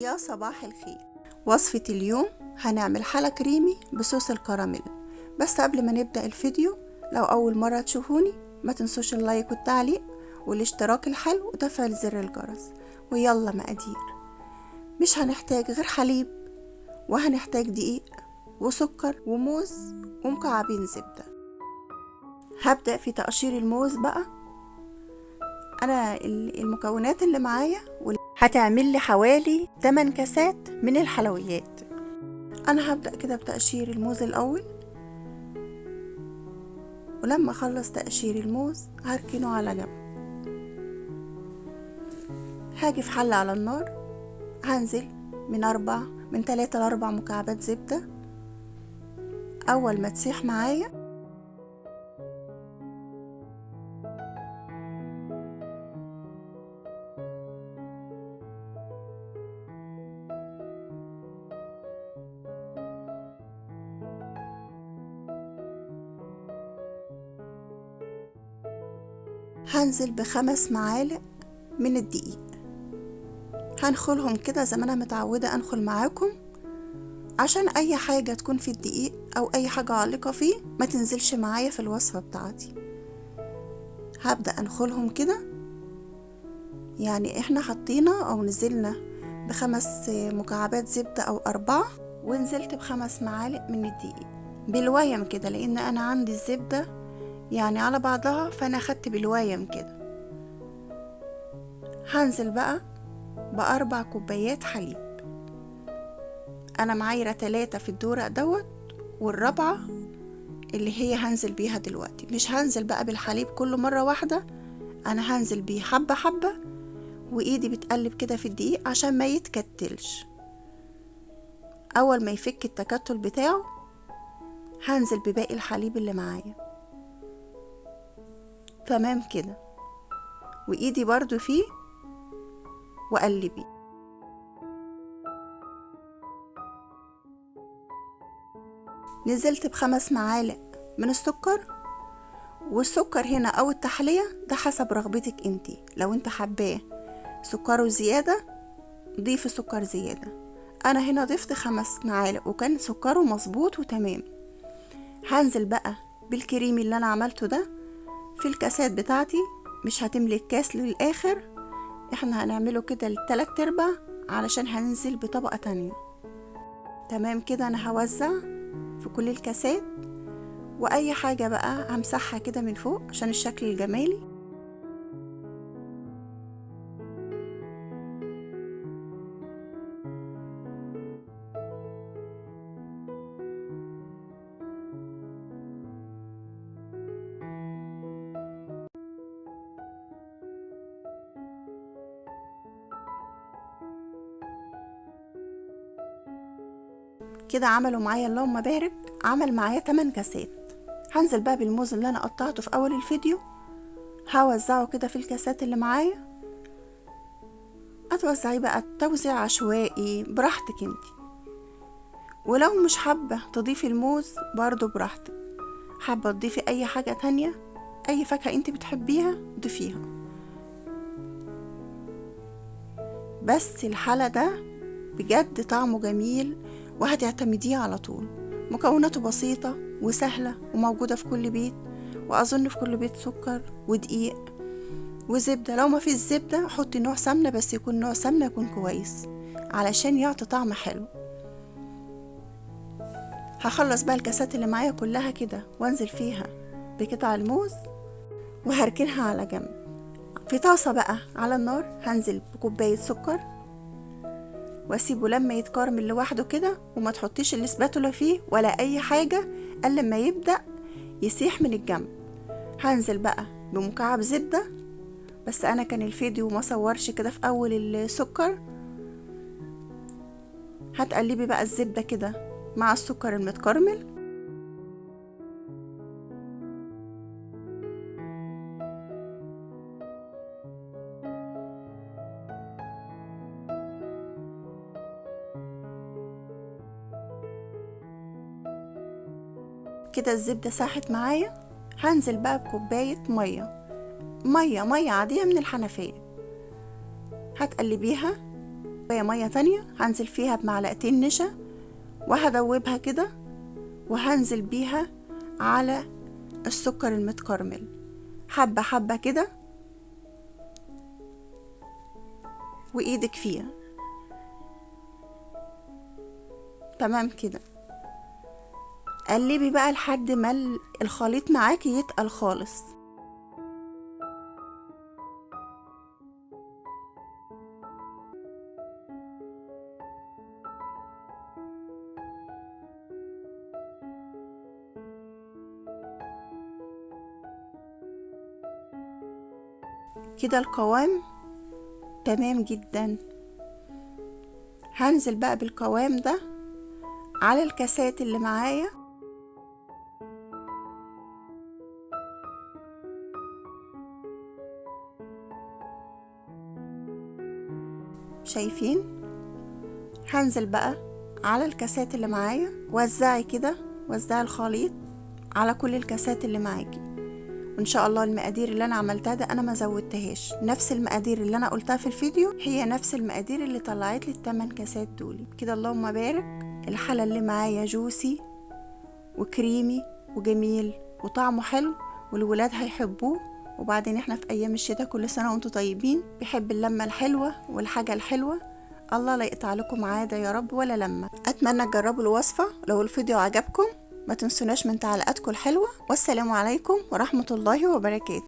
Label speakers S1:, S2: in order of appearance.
S1: يا صباح الخير. وصفة اليوم هنعمل حلا كريمي بصوص الكراميل. بس قبل ما نبدأ الفيديو، لو أول مرة تشوفوني ما تنسوش اللايك والتعليق والاشتراك الحلو وتفعيل زر الجرس. ويلا مقادير. مش هنحتاج غير حليب، وهنحتاج دقيق وسكر وموز ومكعبين زبدة. هبدأ في تقشير الموز بقى. أنا المكونات اللي معايا هتعمل لي حوالي 8 كاسات من الحلويات. انا هبدأ كده بتقشير الموز الاول، ولما اخلص تقشير الموز هركنه على جنب. هاجي في حلة على النار، هنزل من 3 ل 4 مكعبات زبدة. اول ما تسيح معايا هنزل ب5 معالق من الدقيق. هنخلهم كده زي ما انا متعودة انخل معاكم، عشان اي حاجة تكون في الدقيق او اي حاجة عالقة فيه ما تنزلش معايا في الوصفة بتاعتي. هبدأ انخلهم كده، يعني احنا حطينا او نزلنا ب5 مكعبات زبدة او 4، ونزلت ب5 معالق من الدقيق بالويم كده، لان انا عندي الزبدة يعني على بعضها، فانا خدت بالويم كده. هنزل بقى ب4 كوبايات حليب. انا معايرة 3 في الدورق دوت، والرابعة اللي هي هنزل بيها دلوقتي. مش هنزل بقى بالحليب كله مرة واحدة، انا هنزل بيه حبة حبة، وايدي بتقلب كده في الدقيق عشان ما يتكتلش. اول ما يفك التكتل بتاعه هنزل بباقي الحليب اللي معايا. تمام كده، وايدي برضو فيه وقلبي. نزلت ب5 معالق من السكر، والسكر هنا او التحلية ده حسب رغبتك انتي. لو انت حباه سكره زيادة ضيفي سكر زيادة. انا هنا ضفت 5 معالق وكان سكره مظبوط وتمام. هنزل بقى بالكريمي اللي انا عملته ده في الكاسات بتاعتي. مش هتملي الكاس للاخر، احنا هنعمله كده ل3/4 علشان هننزل بطبقة تانية. تمام كده، انا هوزع في كل الكاسات، واي حاجة بقى همسحها كده من فوق عشان الشكل الجمالي. كده عملوا معايا اللهم بارك، عمل معايا 8 كاسات. هنزل بقى بالموز اللي انا قطعته في اول الفيديو، هوزعه كده في الكاسات اللي معايا. هتوزعيه بقى توزيع عشوائي براحتك انتي، ولو مش حابة تضيفي الموز برضو براحتك. حابة تضيفي اي حاجة تانية، اي فاكهة انتي بتحبيها ضيفيها. بس الحلا ده بجد طعمه جميل وهتعتمديه على طول. مكوناته بسيطة وسهلة وموجودة في كل بيت، وأظن في كل بيت سكر ودقيق وزبدة. لو ما فيش زبدة حطي نوع سمنة، بس يكون نوع سمنة يكون كويس علشان يعطي طعم حلو. هخلص بقى الكاسات اللي معايا كلها كده وانزل فيها بقطع الموز وهركنها على جنب. في طاسة بقى على النار هنزل بكوباية سكر، واسيبه لما يتكرمل لوحده كده، وما تحطيش الاسباتولا فيه ولا اي حاجة الا لما يبدأ يسيح من الجنب. هنزل بقى بمكعب زبدة، بس انا كان الفيديو ما صورش كده في اول السكر. هتقلبي بقى الزبدة كده مع السكر المتكرمل. كده الزبدة ساحت معايا. هنزل بقى بكوباية مية عادية من الحنفية. هتقلبيها مية تانية هنزل فيها بمعلقتين نشا، وهدوبها كده، وهنزل بيها على السكر المتكرمل حبة حبة كده، وإيدك فيها. تمام كده. قلبي بقى لحد ما الخليط معاكي يتقل خالص. كده القوام تمام جدا. هنزل بقى بالقوام ده على الكاسات اللي معايا. شايفين؟ هنزل بقى على الكاسات اللي معايا، وزعي كده، وزعي الخليط على كل الكاسات اللي معاكي. وان شاء الله المقادير اللي انا عملتها ده انا ما زودتهاش، نفس المقادير اللي انا قلتها في الفيديو هي نفس المقادير اللي طلعت لي ال8 كاسات دول كده. اللهم بارك. الحلى اللي معايا جوسي وكريمي وجميل وطعمه حلو، والولاد هيحبوه. وبعدين احنا في ايام الشتاء، كل سنه وانتم طيبين. بيحب اللمه الحلوه والحاجه الحلوه. الله لا يقطع لكم عاده يا رب ولا لمه. اتمنى تجربوا الوصفه. لو الفيديو عجبكم ما تنسوناش من تعليقاتكم الحلوه. والسلام عليكم ورحمه الله وبركاته.